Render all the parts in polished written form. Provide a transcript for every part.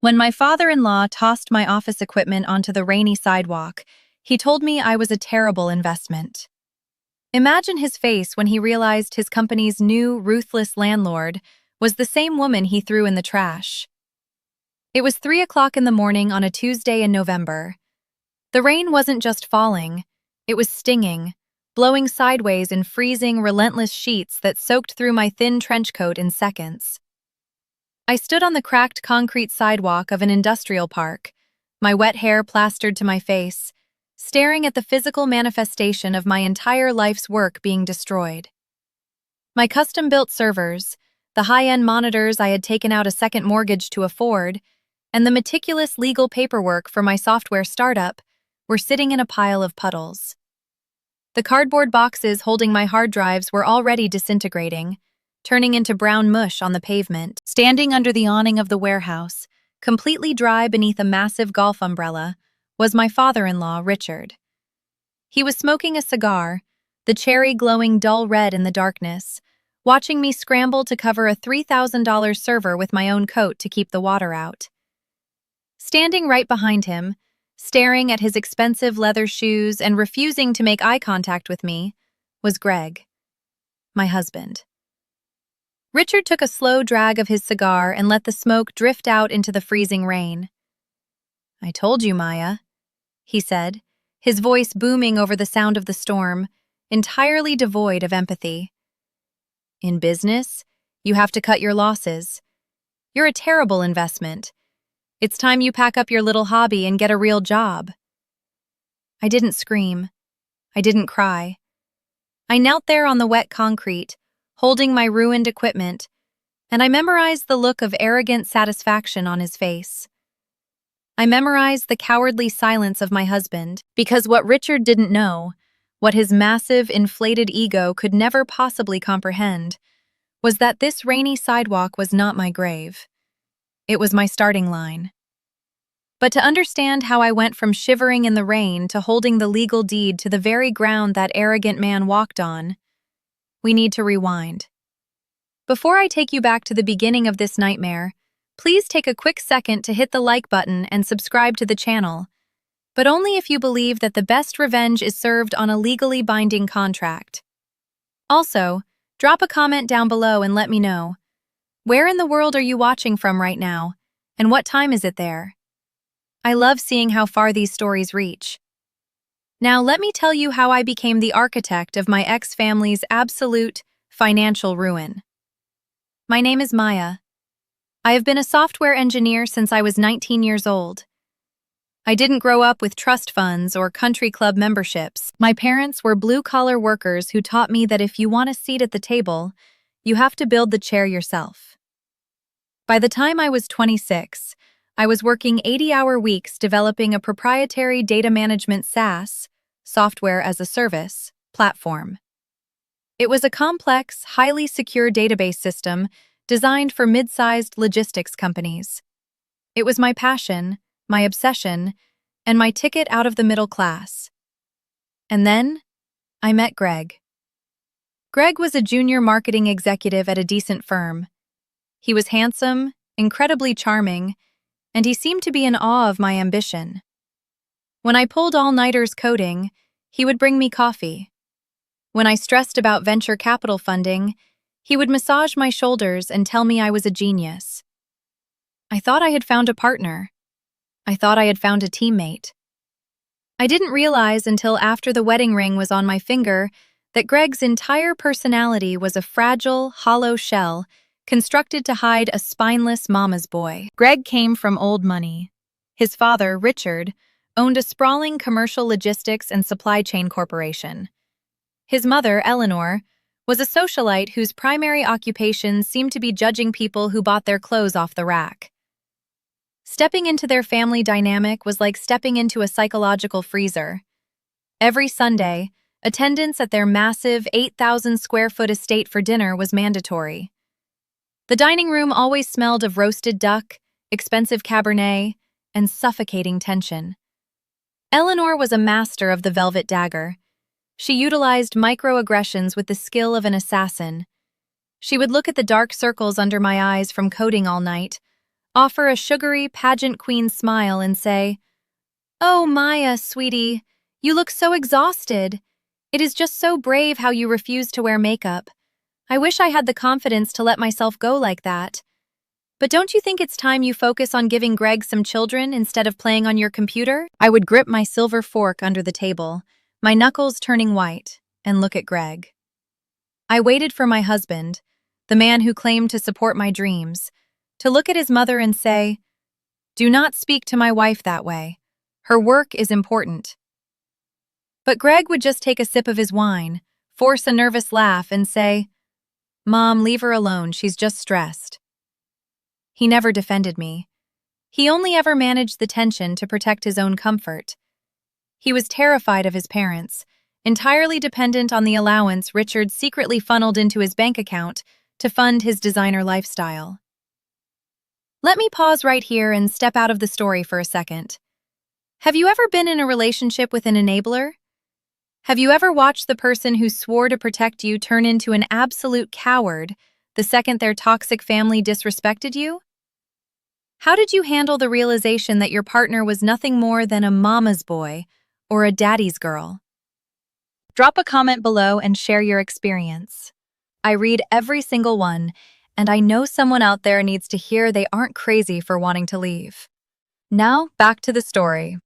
When my father-in-law tossed my office equipment onto the rainy sidewalk, he told me I was a terrible investment. Imagine his face when he realized his company's new, ruthless landlord was the same woman he threw in the trash. It was 3 o'clock in the morning on a Tuesday in November. The rain wasn't just falling, it was stinging, blowing sideways in freezing, relentless sheets that soaked through my thin trench coat in seconds. I stood on the cracked concrete sidewalk of an industrial park, my wet hair plastered to my face, staring at the physical manifestation of my entire life's work being destroyed. My custom-built servers, the high-end monitors I had taken out a second mortgage to afford, and the meticulous legal paperwork for my software startup were sitting in a pile of puddles. The cardboard boxes holding my hard drives were already disintegrating, turning into brown mush on the pavement. Standing under the awning of the warehouse, completely dry beneath a massive golf umbrella, was my father-in-law, Richard. He was smoking a cigar, the cherry glowing dull red in the darkness, watching me scramble to cover a $3,000 server with my own coat to keep the water out. Standing right behind him, staring at his expensive leather shoes and refusing to make eye contact with me, was Greg, my husband. Richard took a slow drag of his cigar and let the smoke drift out into the freezing rain. "I told you, Maya," he said, his voice booming over the sound of the storm, entirely devoid of empathy. "In business, you have to cut your losses. You're a terrible investment. It's time you pack up your little hobby and get a real job." I didn't scream. I didn't cry. I knelt there on the wet concrete, holding my ruined equipment, and I memorized the look of arrogant satisfaction on his face. I memorized the cowardly silence of my husband, because what Richard didn't know, what his massive, inflated ego could never possibly comprehend, was that this rainy sidewalk was not my grave. It was my starting line. But to understand how I went from shivering in the rain to holding the legal deed to the very ground that arrogant man walked on, we need to rewind. Before I take you back to the beginning of this nightmare, please take a quick second to hit the like button and subscribe to the channel, but only if you believe that the best revenge is served on a legally binding contract. Also, drop a comment down below and let me know, where in the world are you watching from right now, and what time is it there? I love seeing how far these stories reach. Now let me tell you how I became the architect of my ex-family's absolute financial ruin. My name is Maya. I have been a software engineer since I was 19 years old. I didn't grow up with trust funds or country club memberships. My parents were blue-collar workers who taught me that if you want a seat at the table, you have to build the chair yourself. By the time I was 26, I was working 80-hour weeks developing a proprietary data management SaaS, software as a service, platform. It was a complex, highly secure database system designed for mid-sized logistics companies. It was my passion, my obsession, and my ticket out of the middle class. And then, I met Greg. Greg was a junior marketing executive at a decent firm. He was handsome, incredibly charming, and he seemed to be in awe of my ambition. When I pulled all-nighters coding, he would bring me coffee. When I stressed about venture capital funding, he would massage my shoulders and tell me I was a genius. I thought I had found a partner. I thought I had found a teammate. I didn't realize until after the wedding ring was on my finger that Greg's entire personality was a fragile, hollow shell constructed to hide a spineless mama's boy. Greg came from old money. His father, Richard, owned a sprawling commercial logistics and supply chain corporation. His mother, Eleanor, was a socialite whose primary occupation seemed to be judging people who bought their clothes off the rack. Stepping into their family dynamic was like stepping into a psychological freezer. Every Sunday, attendance at their massive 8,000-square-foot estate for dinner was mandatory. The dining room always smelled of roasted duck, expensive Cabernet, and suffocating tension. Eleanor was a master of the velvet dagger. She utilized microaggressions with the skill of an assassin. She would look at the dark circles under my eyes from coding all night, offer a sugary pageant queen smile, and say, "Oh, Maya, sweetie, you look so exhausted. It is just so brave how you refuse to wear makeup. I wish I had the confidence to let myself go like that. But don't you think it's time you focus on giving Greg some children instead of playing on your computer?" I would grip my silver fork under the table, my knuckles turning white, and look at Greg. I waited for my husband, the man who claimed to support my dreams, to look at his mother and say, "Do not speak to my wife that way. Her work is important." But Greg would just take a sip of his wine, force a nervous laugh, and say, "Mom, leave her alone, she's just stressed." He never defended me. He only ever managed the tension to protect his own comfort. He was terrified of his parents, entirely dependent on the allowance Richard secretly funneled into his bank account to fund his designer lifestyle. Let me pause right here and step out of the story for a second. Have you ever been in a relationship with an enabler? Have you ever watched the person who swore to protect you turn into an absolute coward the second their toxic family disrespected you? How did you handle the realization that your partner was nothing more than a mama's boy or a daddy's girl? Drop a comment below and share your experience. I read every single one, and I know someone out there needs to hear they aren't crazy for wanting to leave. Now, back to the story.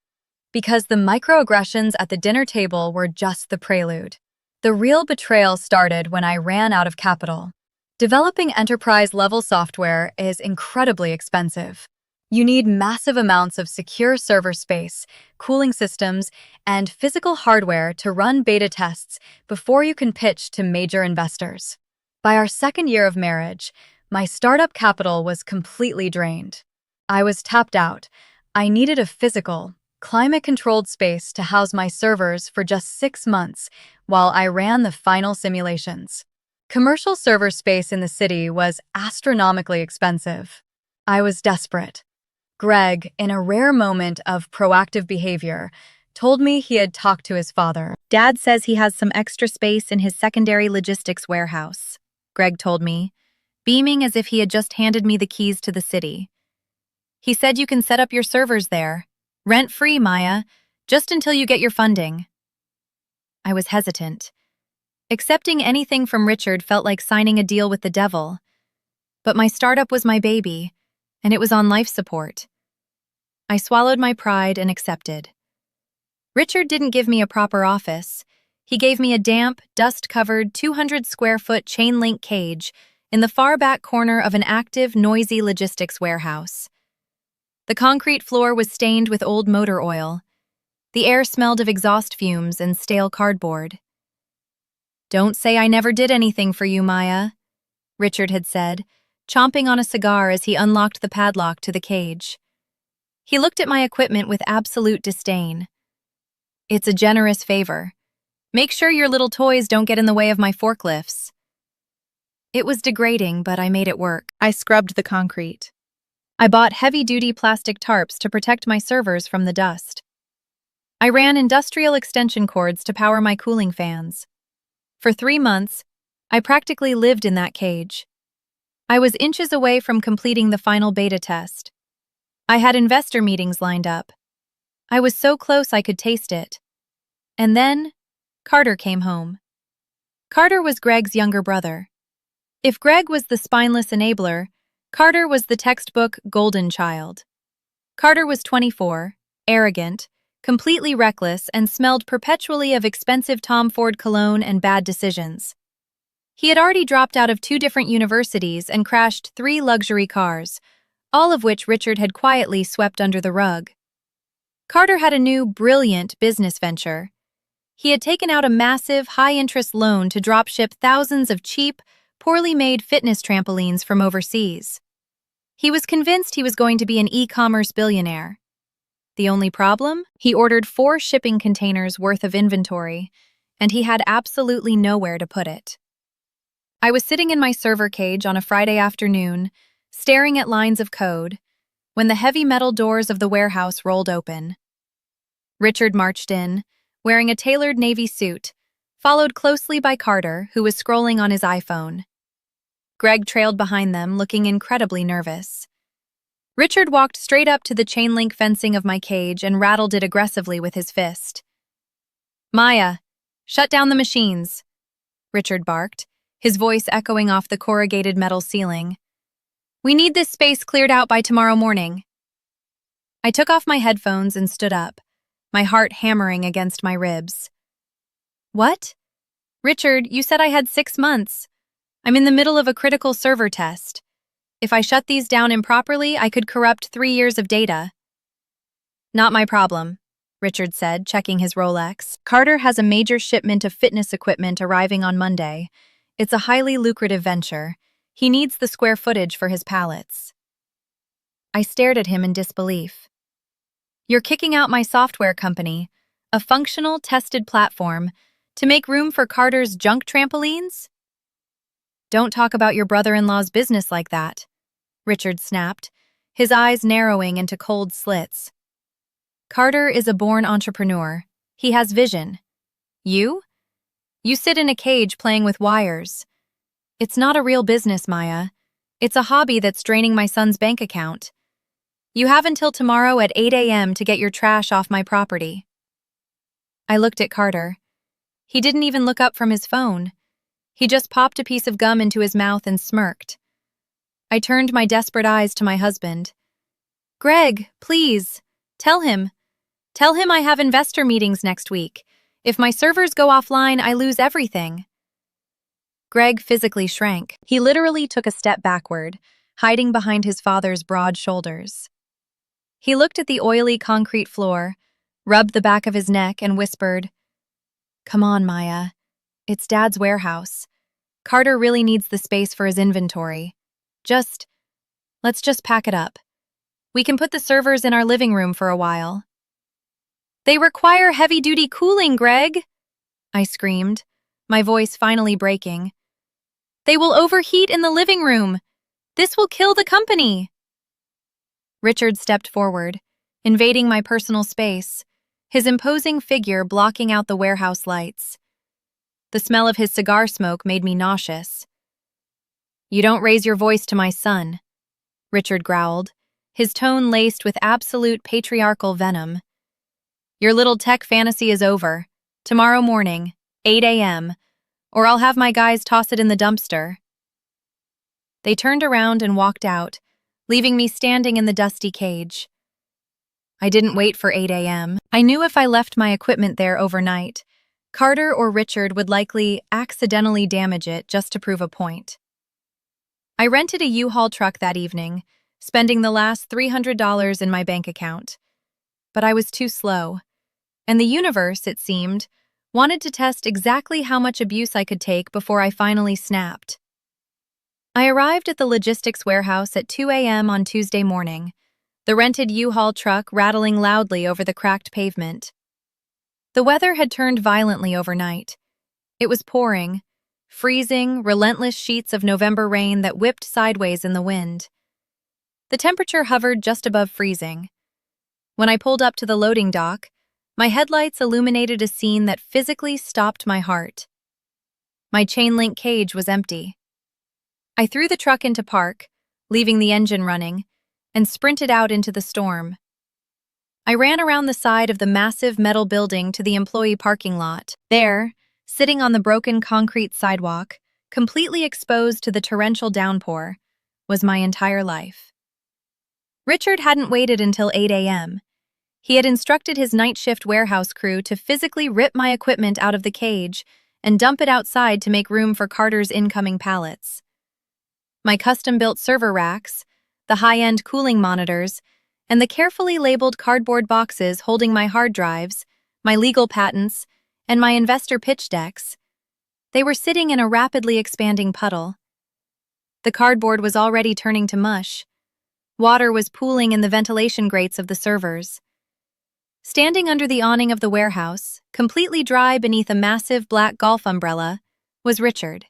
Because the microaggressions at the dinner table were just the prelude. The real betrayal started when I ran out of capital. Developing enterprise-level software is incredibly expensive. You need massive amounts of secure server space, cooling systems, and physical hardware to run beta tests before you can pitch to major investors. By our second year of marriage, my startup capital was completely drained. I was tapped out. I needed a physical, climate-controlled space to house my servers for just 6 months while I ran the final simulations. Commercial server space in the city was astronomically expensive. I was desperate. Greg, in a rare moment of proactive behavior, told me he had talked to his father. "Dad says he has some extra space in his secondary logistics warehouse," Greg told me, beaming as if he had just handed me the keys to the city. "He said you can set up your servers there. Rent-free, Maya, just until you get your funding." I was hesitant. Accepting anything from Richard felt like signing a deal with the devil. But my startup was my baby, and it was on life support. I swallowed my pride and accepted. Richard didn't give me a proper office. He gave me a damp, dust-covered 200-square-foot chain-link cage in the far back corner of an active, noisy logistics warehouse. The concrete floor was stained with old motor oil. The air smelled of exhaust fumes and stale cardboard. "Don't say I never did anything for you, Maya," Richard had said, chomping on a cigar as he unlocked the padlock to the cage. He looked at my equipment with absolute disdain. "It's a generous favor. Make sure your little toys don't get in the way of my forklifts." It was degrading, but I made it work. I scrubbed the concrete. I bought heavy-duty plastic tarps to protect my servers from the dust. I ran industrial extension cords to power my cooling fans. For 3 months, I practically lived in that cage. I was inches away from completing the final beta test. I had investor meetings lined up. I was so close I could taste it. And then, Carter came home. Carter was Greg's younger brother. If Greg was the spineless enabler, Carter was the textbook golden child. Carter was 24, arrogant, completely reckless, and smelled perpetually of expensive Tom Ford cologne and bad decisions. He had already dropped out of 2 different universities and crashed 3 luxury cars, all of which Richard had quietly swept under the rug. Carter had a new, brilliant business venture. He had taken out a massive, high-interest loan to dropship thousands of cheap, poorly made fitness trampolines from overseas. He was convinced he was going to be an e-commerce billionaire. The only problem? He ordered 4 shipping containers worth of inventory, and he had absolutely nowhere to put it. I was sitting in my server cage on a Friday afternoon, staring at lines of code, when the heavy metal doors of the warehouse rolled open. Richard marched in, wearing a tailored navy suit, followed closely by Carter, who was scrolling on his iPhone. Greg trailed behind them, looking incredibly nervous. Richard walked straight up to the chain-link fencing of my cage and rattled it aggressively with his fist. "Maya, shut down the machines," Richard barked, his voice echoing off the corrugated metal ceiling. "We need this space cleared out by tomorrow morning." I took off my headphones and stood up, my heart hammering against my ribs. "What? Richard, you said I had 6 months. I'm in the middle of a critical server test. If I shut these down improperly, I could corrupt 3 years of data." "Not my problem," Richard said, checking his Rolex. "Carter has a major shipment of fitness equipment arriving on Monday. It's a highly lucrative venture. He needs the square footage for his pallets." I stared at him in disbelief. "You're kicking out my software company, a functional, tested platform, to make room for Carter's junk trampolines?" "Don't talk about your brother-in-law's business like that," Richard snapped, his eyes narrowing into cold slits. "Carter is a born entrepreneur. He has vision. You? You sit in a cage playing with wires. It's not a real business, Maya. It's a hobby that's draining my son's bank account. You have until tomorrow at 8 a.m. to get your trash off my property." I looked at Carter. He didn't even look up from his phone. He just popped a piece of gum into his mouth and smirked. I turned my desperate eyes to my husband. "Greg, please, tell him. Tell him I have investor meetings next week. If my servers go offline, I lose everything." Greg physically shrank. He literally took a step backward, hiding behind his father's broad shoulders. He looked at the oily concrete floor, rubbed the back of his neck, and whispered, "Come on, Maya. It's Dad's warehouse. Carter really needs the space for his inventory. Let's just pack it up. We can put the servers in our living room for a while." "They require heavy-duty cooling, Greg!" I screamed, my voice finally breaking. "They will overheat in the living room. This will kill the company." Richard stepped forward, invading my personal space, his imposing figure blocking out the warehouse lights. The smell of his cigar smoke made me nauseous. "You don't raise your voice to my son," Richard growled, his tone laced with absolute patriarchal venom. "Your little tech fantasy is over. Tomorrow morning, 8 a.m., or I'll have my guys toss it in the dumpster." They turned around and walked out, leaving me standing in the dusty cage. I didn't wait for 8 a.m. I knew if I left my equipment there overnight, Carter or Richard would likely accidentally damage it just to prove a point. I rented a U-Haul truck that evening, spending the last $300 in my bank account. But I was too slow, and the universe, it seemed, wanted to test exactly how much abuse I could take before I finally snapped. I arrived at the logistics warehouse at 2 a.m. on Tuesday morning, the rented U-Haul truck rattling loudly over the cracked pavement. The weather had turned violently overnight. It was pouring, freezing, relentless sheets of November rain that whipped sideways in the wind. The temperature hovered just above freezing. When I pulled up to the loading dock, my headlights illuminated a scene that physically stopped my heart. My chain-link cage was empty. I threw the truck into park, leaving the engine running, and sprinted out into the storm. I ran around the side of the massive metal building to the employee parking lot. There, sitting on the broken concrete sidewalk, completely exposed to the torrential downpour, was my entire life. Richard hadn't waited until 8 a.m. He had instructed his night shift warehouse crew to physically rip my equipment out of the cage and dump it outside to make room for Carter's incoming pallets. My custom-built server racks, the high-end cooling monitors, and the carefully labeled cardboard boxes holding my hard drives, my legal patents, and my investor pitch decks, they were sitting in a rapidly expanding puddle. The cardboard was already turning to mush. Water was pooling in the ventilation grates of the servers. Standing under the awning of the warehouse, completely dry beneath a massive black golf umbrella, was Richard.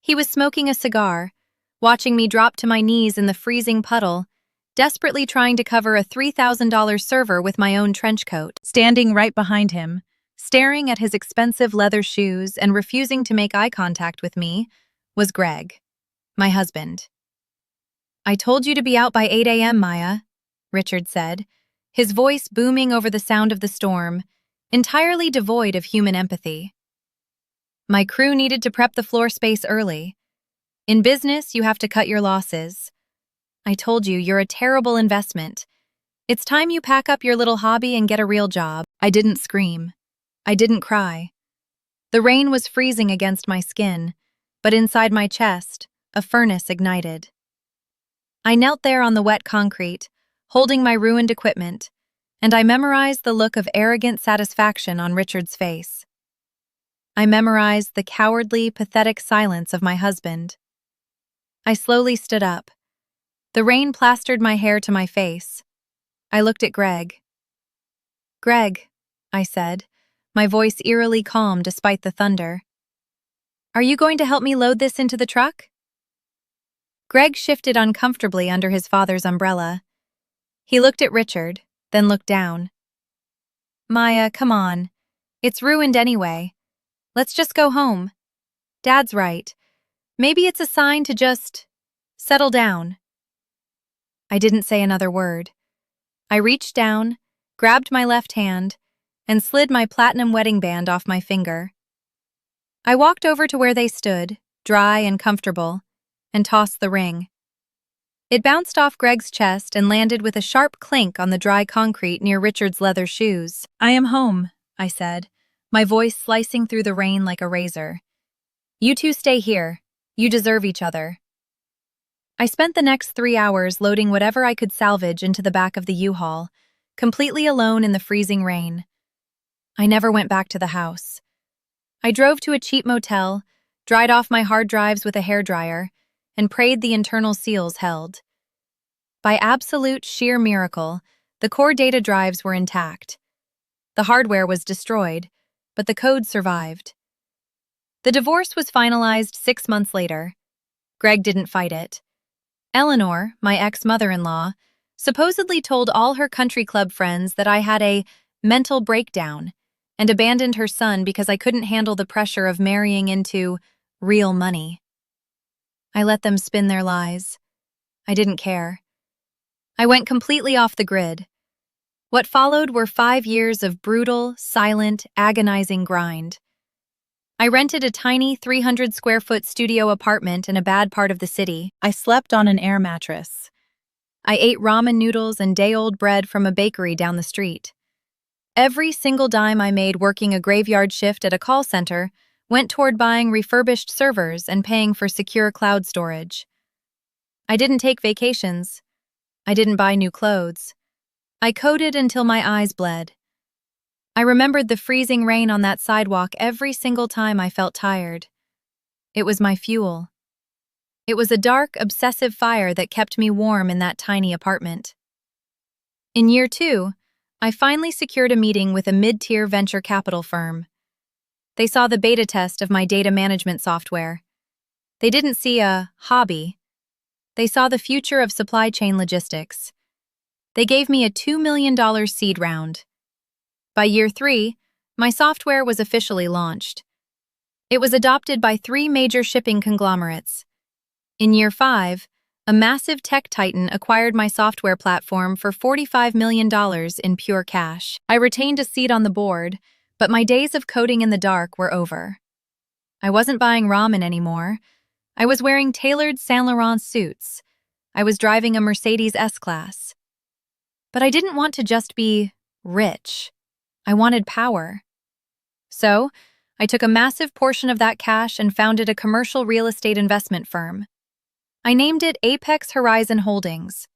He was smoking a cigar, watching me drop to my knees in the freezing puddle, desperately trying to cover a $3,000 server with my own trench coat. Standing right behind him, staring at his expensive leather shoes and refusing to make eye contact with me, was Greg, my husband. I told you to be out by 8 a.m., Maya, Richard said, his voice booming over the sound of the storm, entirely devoid of human empathy. My crew needed to prep the floor space early. In business, you have to cut your losses. I told you, you're a terrible investment. It's time you pack up your little hobby and get a real job. I didn't scream. I didn't cry. The rain was freezing against my skin, but inside my chest, a furnace ignited. I knelt there on the wet concrete, holding my ruined equipment, and I memorized the look of arrogant satisfaction on Richard's face. I memorized the cowardly, pathetic silence of my husband. I slowly stood up. The rain plastered my hair to my face. I looked at Greg. "Greg," I said, my voice eerily calm despite the thunder. "Are you going to help me load this into the truck?" Greg shifted uncomfortably under his father's umbrella. He looked at Richard, then looked down. "Maya, come on. It's ruined anyway. Let's just go home. Dad's right. Maybe it's a sign to just settle down." I didn't say another word. I reached down, grabbed my left hand, and slid my platinum wedding band off my finger. I walked over to where they stood, dry and comfortable, and tossed the ring. It bounced off Greg's chest and landed with a sharp clink on the dry concrete near Richard's leather shoes. "I am home," I said, my voice slicing through the rain like a razor. "You two stay here. You deserve each other." I spent the next 3 hours loading whatever I could salvage into the back of the U-Haul, completely alone in the freezing rain. I never went back to the house. I drove to a cheap motel, dried off my hard drives with a hairdryer, and prayed the internal seals held. By absolute sheer miracle, the core data drives were intact. The hardware was destroyed, but the code survived. The divorce was finalized 6 months later. Greg didn't fight it. Eleanor, my ex-mother-in-law, supposedly told all her country club friends that I had a mental breakdown and abandoned her son because I couldn't handle the pressure of marrying into real money. I let them spin their lies. I didn't care. I went completely off the grid. What followed were 5 years of brutal, silent, agonizing grind. I rented a tiny 300-square-foot studio apartment in a bad part of the city. I slept on an air mattress. I ate ramen noodles and day-old bread from a bakery down the street. Every single dime I made working a graveyard shift at a call center went toward buying refurbished servers and paying for secure cloud storage. I didn't take vacations. I didn't buy new clothes. I coded until my eyes bled. I remembered the freezing rain on that sidewalk every single time I felt tired. It was my fuel. It was a dark, obsessive fire that kept me warm in that tiny apartment. In year 2, I finally secured a meeting with a mid-tier venture capital firm. They saw the beta test of my data management software. They didn't see a hobby. They saw the future of supply chain logistics. They gave me a $2 million seed round. By year 3, my software was officially launched. It was adopted by 3 major shipping conglomerates. In year 5, a massive tech titan acquired my software platform for $45 million in pure cash. I retained a seat on the board, but my days of coding in the dark were over. I wasn't buying ramen anymore. I was wearing tailored Saint Laurent suits. I was driving a Mercedes S-Class. But I didn't want to just be rich. I wanted power. So, I took a massive portion of that cash and founded a commercial real estate investment firm. I named it Apex Horizon Holdings.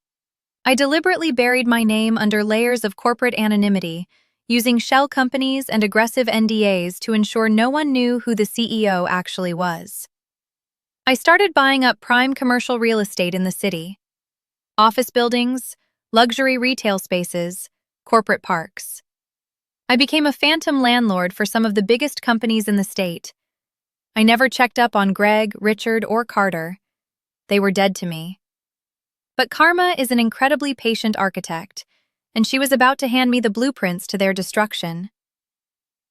I deliberately buried my name under layers of corporate anonymity, using shell companies and aggressive NDAs to ensure no one knew who the CEO actually was. I started buying up prime commercial real estate in the city. Office buildings, luxury retail spaces, corporate parks. I became a phantom landlord for some of the biggest companies in the state. I never checked up on Greg, Richard, or Carter. They were dead to me. But karma is an incredibly patient architect, and she was about to hand me the blueprints to their destruction.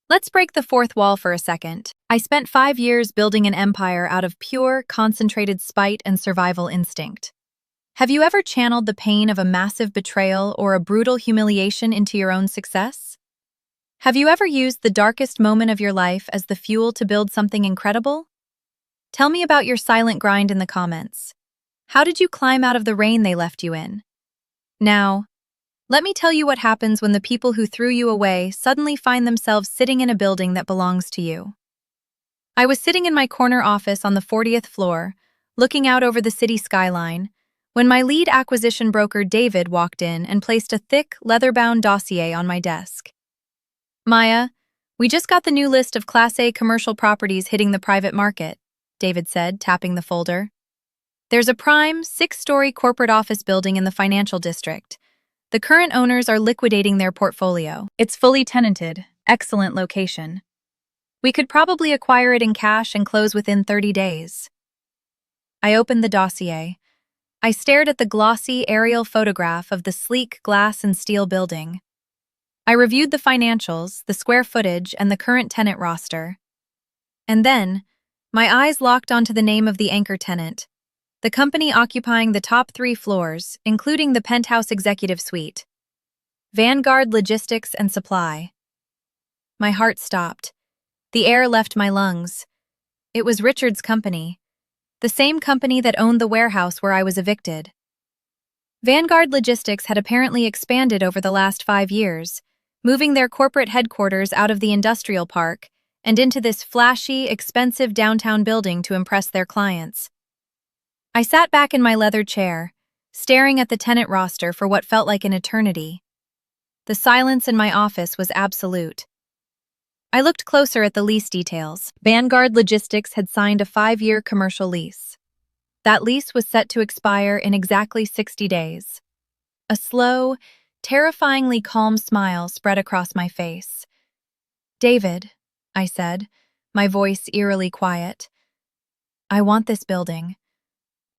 Let's break the fourth wall for a second. I spent 5 years building an empire out of pure, concentrated spite and survival instinct. Have you ever channeled the pain of a massive betrayal or a brutal humiliation into your own success? Have you ever used the darkest moment of your life as the fuel to build something incredible? Tell me about your silent grind in the comments. How did you climb out of the rain they left you in? Now, let me tell you what happens when the people who threw you away suddenly find themselves sitting in a building that belongs to you. I was sitting in my corner office on the 40th floor, looking out over the city skyline, when my lead acquisition broker David walked in and placed a thick, leather-bound dossier on my desk. "Maya, we just got the new list of Class A commercial properties hitting the private market," David said, tapping the folder. "There's a prime, 6-story corporate office building in the financial district. The current owners are liquidating their portfolio. It's fully tenanted, excellent location. We could probably acquire it in cash and close within 30 days. I opened the dossier. I stared at the glossy aerial photograph of the sleek glass and steel building. I reviewed the financials, the square footage, and the current tenant roster. And then, my eyes locked onto the name of the anchor tenant, the company occupying the top 3 floors, including the penthouse executive suite. Vanguard Logistics and Supply. My heart stopped. The air left my lungs. It was Richard's company, the same company that owned the warehouse where I was evicted. Vanguard Logistics had apparently expanded over the last 5 years, moving their corporate headquarters out of the industrial park and into this flashy, expensive downtown building to impress their clients. I sat back in my leather chair, staring at the tenant roster for what felt like an eternity. The silence in my office was absolute. I looked closer at the lease details. Vanguard Logistics had signed a 5-year commercial lease. That lease was set to expire in exactly 60 days. A slow, terrifyingly calm smile spread across my face. "David," I said, my voice eerily quiet, "I want this building.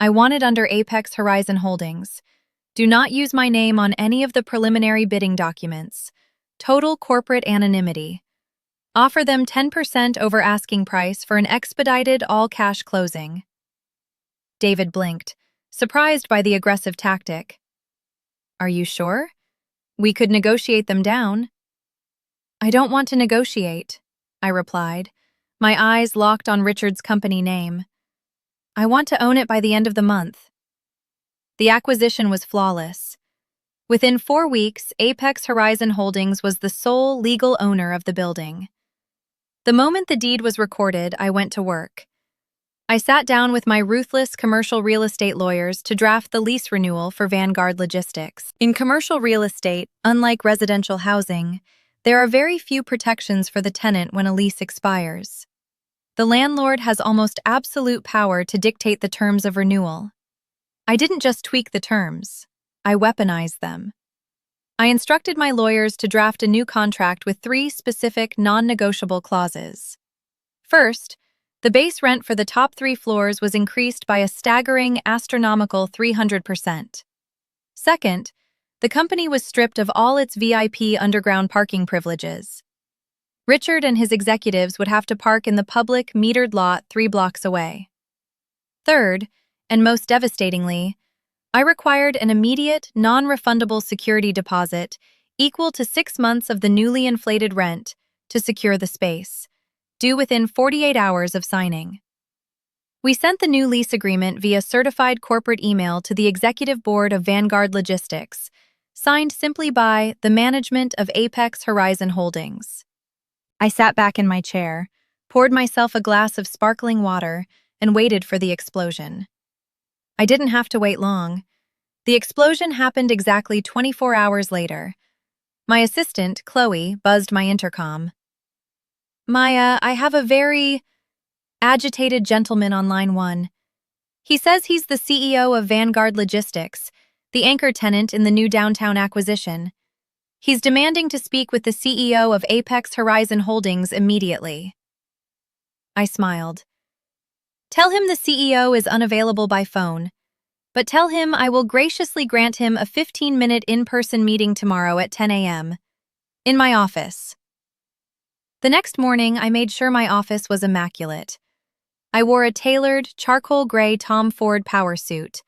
I want it under Apex Horizon Holdings. Do not use my name on any of the preliminary bidding documents. Total corporate anonymity. Offer them 10% over asking price for an expedited all-cash closing." David blinked, surprised by the aggressive tactic. "Are you sure? We could negotiate them down." "I don't want to negotiate," I replied, my eyes locked on Richard's company name. "I want to own it by the end of the month." The acquisition was flawless. Within 4 weeks, Apex Horizon Holdings was the sole legal owner of the building. The moment the deed was recorded, I went to work. I sat down with my ruthless commercial real estate lawyers to draft the lease renewal for Vanguard Logistics. In commercial real estate, unlike residential housing, there are very few protections for the tenant when a lease expires. The landlord has almost absolute power to dictate the terms of renewal. I didn't just tweak the terms, I weaponized them. I instructed my lawyers to draft a new contract with 3 specific non-negotiable clauses. First, the base rent for the top 3 floors was increased by a staggering, astronomical 300%. Second, the company was stripped of all its VIP underground parking privileges. Richard and his executives would have to park in the public, metered lot 3 blocks away. Third, and most devastatingly, I required an immediate, non-refundable security deposit equal to 6 months of the newly inflated rent to secure the space, due within 48 hours of signing. We sent the new lease agreement via certified corporate email to the executive board of Vanguard Logistics, signed simply by the management of Apex Horizon Holdings. I sat back in my chair, poured myself a glass of sparkling water, and waited for the explosion. I didn't have to wait long. The explosion happened exactly 24 hours later. My assistant, Chloe, buzzed my intercom. "Maya, I have a very agitated gentleman on line 1. He says he's the CEO of Vanguard Logistics, the anchor tenant in the new downtown acquisition. He's demanding to speak with the CEO of Apex Horizon Holdings immediately." I smiled. "Tell him the CEO is unavailable by phone, but tell him I will graciously grant him a 15-minute in-person meeting tomorrow at 10 a.m. in my office." The next morning, I made sure my office was immaculate. I wore a tailored, charcoal gray Tom Ford power suit.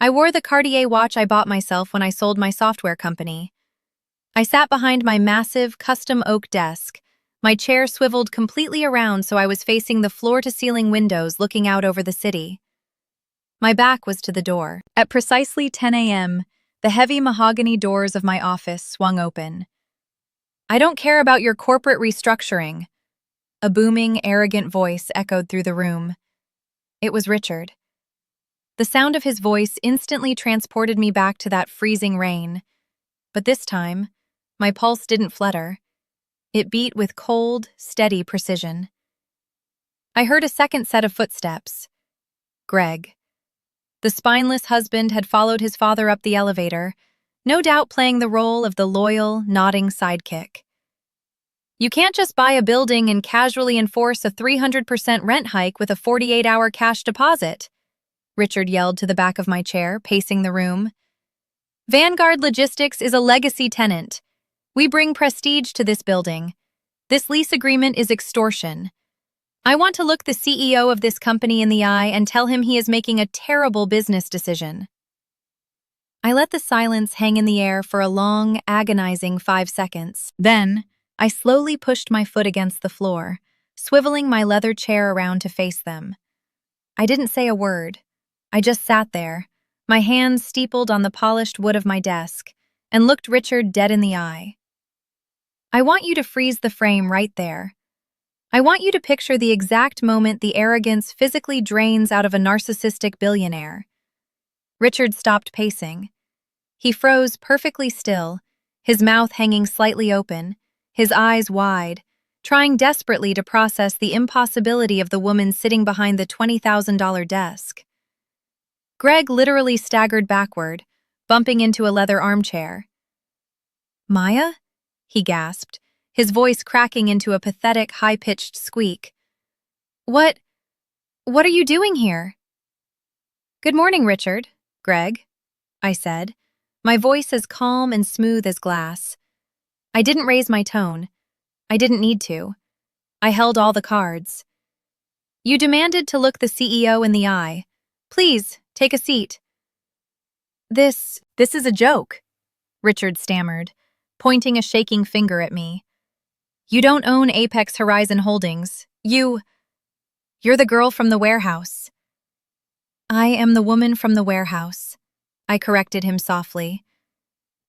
I wore the Cartier watch I bought myself when I sold my software company. I sat behind my massive, custom oak desk. My chair swiveled completely around so I was facing the floor-to-ceiling windows looking out over the city. My back was to the door. At precisely 10 a.m., the heavy mahogany doors of my office swung open. "I don't care about your corporate restructuring." A booming, arrogant voice echoed through the room. It was Richard. The sound of his voice instantly transported me back to that freezing rain. But this time, my pulse didn't flutter. It beat with cold, steady precision. I heard a second set of footsteps. Greg. The spineless husband had followed his father up the elevator, no doubt playing the role of the loyal, nodding sidekick. "You can't just buy a building and casually enforce a 300% rent hike with a 48-hour cash deposit," Richard yelled to the back of my chair, pacing the room. "Vanguard Logistics is a legacy tenant. We bring prestige to this building. This lease agreement is extortion. I want to look the CEO of this company in the eye and tell him he is making a terrible business decision." I let the silence hang in the air for a long, agonizing 5 seconds. Then, I slowly pushed my foot against the floor, swiveling my leather chair around to face them. I didn't say a word. I just sat there, my hands steepled on the polished wood of my desk, and looked Richard dead in the eye. "I want you to freeze the frame right there. I want you to picture the exact moment the arrogance physically drains out of a narcissistic billionaire." Richard stopped pacing. He froze perfectly still, his mouth hanging slightly open, his eyes wide, trying desperately to process the impossibility of the woman sitting behind the $20,000 desk. Greg literally staggered backward, bumping into a leather armchair. "Maya?" he gasped, his voice cracking into a pathetic, high-pitched squeak. What are you doing here?" "Good morning, Richard, Greg," I said, my voice as calm and smooth as glass. I didn't raise my tone. I didn't need to. I held all the cards. "You demanded to look the CEO in the eye. Please, take a seat." This is a joke," Richard stammered, pointing a shaking finger at me. "You don't own Apex Horizon Holdings. You're the girl from the warehouse." "I am the woman from the warehouse," I corrected him softly.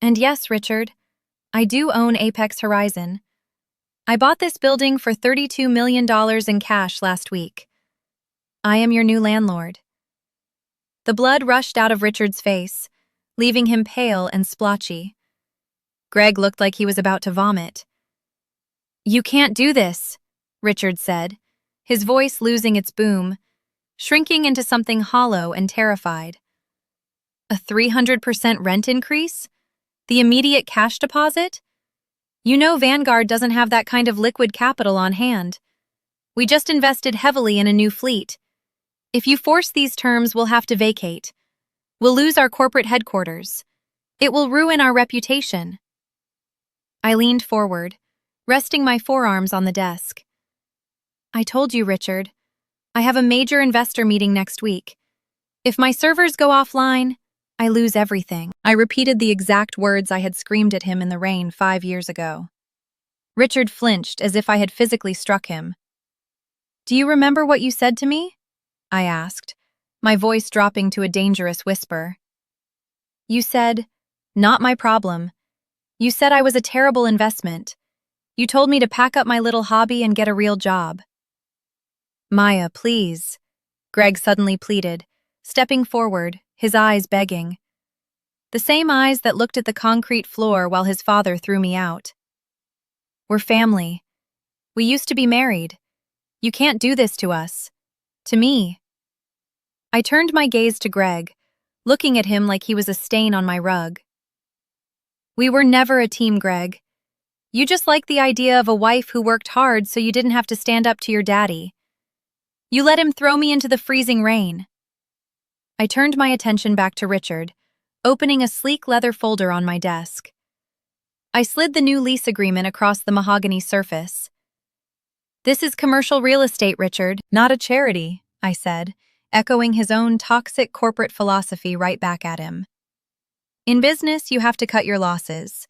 "And yes, Richard, I do own Apex Horizon. I bought this building for $32 million in cash last week. I am your new landlord." The blood rushed out of Richard's face, leaving him pale and splotchy. Greg looked like he was about to vomit. "You can't do this," Richard said, his voice losing its boom, shrinking into something hollow and terrified. "A 300% rent increase? The immediate cash deposit? You know Vanguard doesn't have that kind of liquid capital on hand. We just invested heavily in a new fleet. If you force these terms, we'll have to vacate. We'll lose our corporate headquarters. It will ruin our reputation." I leaned forward, resting my forearms on the desk. "I told you, Richard. I have a major investor meeting next week. If my servers go offline, I lose everything." I repeated the exact words I had screamed at him in the rain 5 years ago. Richard flinched as if I had physically struck him. "Do you remember what you said to me?" I asked, my voice dropping to a dangerous whisper. "You said, 'Not my problem.' You said I was a terrible investment. You told me to pack up my little hobby and get a real job." "Maya, please," Greg suddenly pleaded, stepping forward, his eyes begging. The same eyes that looked at the concrete floor while his father threw me out. "We're family. We used to be married. You can't do this to us. To me." I turned my gaze to Greg, looking at him like he was a stain on my rug. "We were never a team, Greg. You just liked the idea of a wife who worked hard so you didn't have to stand up to your daddy. You let him throw me into the freezing rain." I turned my attention back to Richard, opening a sleek leather folder on my desk. I slid the new lease agreement across the mahogany surface. "This is commercial real estate, Richard, not a charity," I said, echoing his own toxic corporate philosophy right back at him. In business, you have to cut your losses.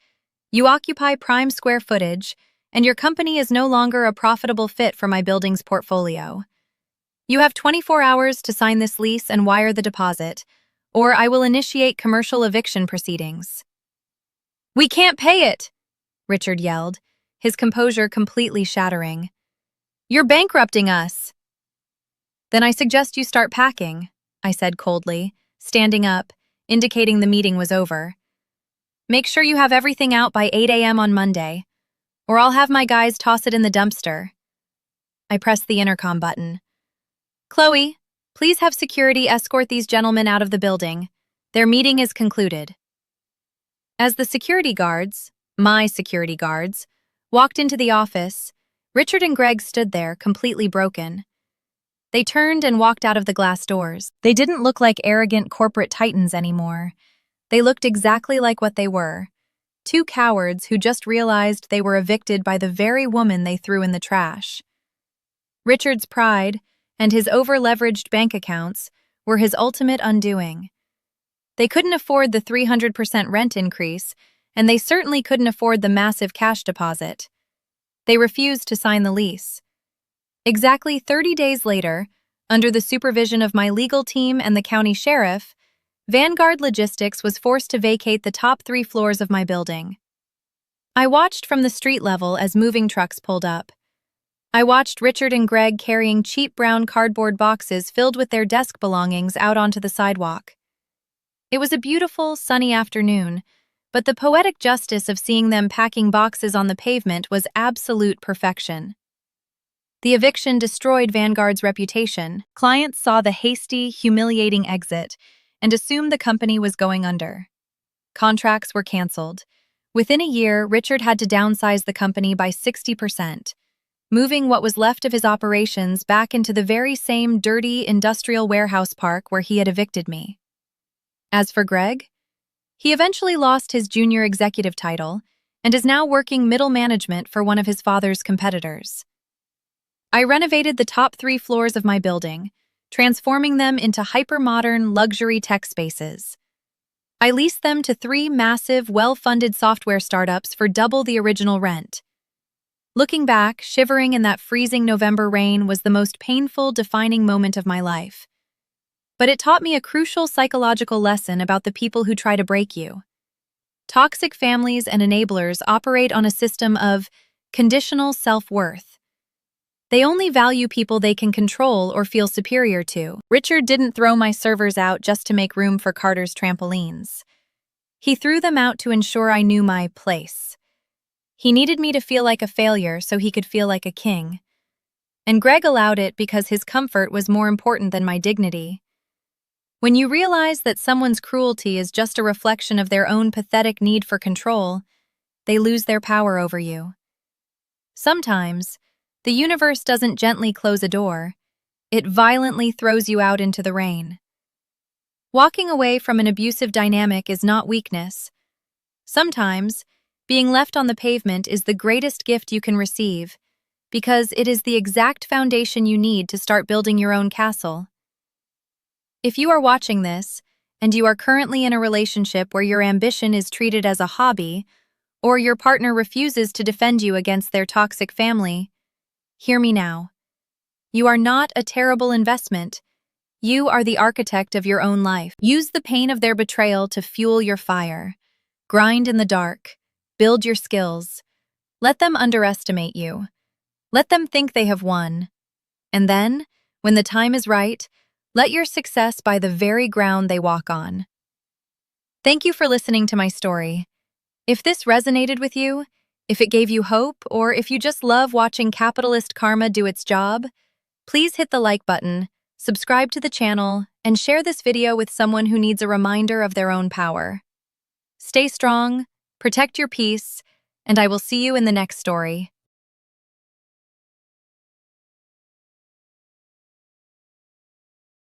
You occupy prime square footage, and your company is no longer a profitable fit for my building's portfolio. You have 24 hours to sign this lease and wire the deposit, or I will initiate commercial eviction proceedings. "We can't pay it!" Richard yelled, his composure completely shattering. "You're bankrupting us!" "Then I suggest you start packing," I said coldly, standing up, indicating the meeting was over. "Make sure you have everything out by 8 a.m. on Monday, or I'll have my guys toss it in the dumpster." I pressed the intercom button. "Chloe, please have security escort these gentlemen out of the building. Their meeting is concluded." As the security guards, my security guards, walked into the office, Richard and Greg stood there, completely broken. They turned and walked out of the glass doors. They didn't look like arrogant corporate titans anymore. They looked exactly like what they were. Two cowards who just realized they were evicted by the very woman they threw in the trash. Richard's pride and his over-leveraged bank accounts were his ultimate undoing. They couldn't afford the 300% rent increase, and they certainly couldn't afford the massive cash deposit. They refused to sign the lease. Exactly 30 days later, under the supervision of my legal team and the county sheriff, Vanguard Logistics was forced to vacate the top 3 floors of my building. I watched from the street level as moving trucks pulled up. I watched Richard and Greg carrying cheap brown cardboard boxes filled with their desk belongings out onto the sidewalk. It was a beautiful, sunny afternoon, but the poetic justice of seeing them packing boxes on the pavement was absolute perfection. The eviction destroyed Vanguard's reputation. Clients saw the hasty, humiliating exit and assumed the company was going under. Contracts were canceled. Within a year, Richard had to downsize the company by 60%, moving what was left of his operations back into the very same dirty industrial warehouse park where he had evicted me. As for Greg, he eventually lost his junior executive title and is now working middle management for one of his father's competitors. I renovated the top 3 floors of my building, transforming them into hyper-modern luxury tech spaces. I leased them to 3 massive, well-funded software startups for double the original rent. Looking back, shivering in that freezing November rain was the most painful, defining moment of my life. But it taught me a crucial psychological lesson about the people who try to break you. Toxic families and enablers operate on a system of conditional self-worth. They only value people they can control or feel superior to. Richard didn't throw my servers out just to make room for Carter's trampolines. He threw them out to ensure I knew my place. He needed me to feel like a failure so he could feel like a king. And Greg allowed it because his comfort was more important than my dignity. When you realize that someone's cruelty is just a reflection of their own pathetic need for control, they lose their power over you. Sometimes, the universe doesn't gently close a door, it violently throws you out into the rain. Walking away from an abusive dynamic is not weakness. Sometimes, being left on the pavement is the greatest gift you can receive, because it is the exact foundation you need to start building your own castle. If you are watching this, and you are currently in a relationship where your ambition is treated as a hobby, or your partner refuses to defend you against their toxic family, hear me now. You are not a terrible investment. You are the architect of your own life. Use the pain of their betrayal to fuel your fire. Grind in the dark. Build your skills. Let them underestimate you. Let them think they have won. And then, when the time is right, let your success buy the very ground they walk on. Thank you for listening to my story. If this resonated with you, if it gave you hope, or if you just love watching capitalist karma do its job, please hit the like button, subscribe to the channel, and share this video with someone who needs a reminder of their own power. Stay strong, protect your peace, and I will see you in the next story.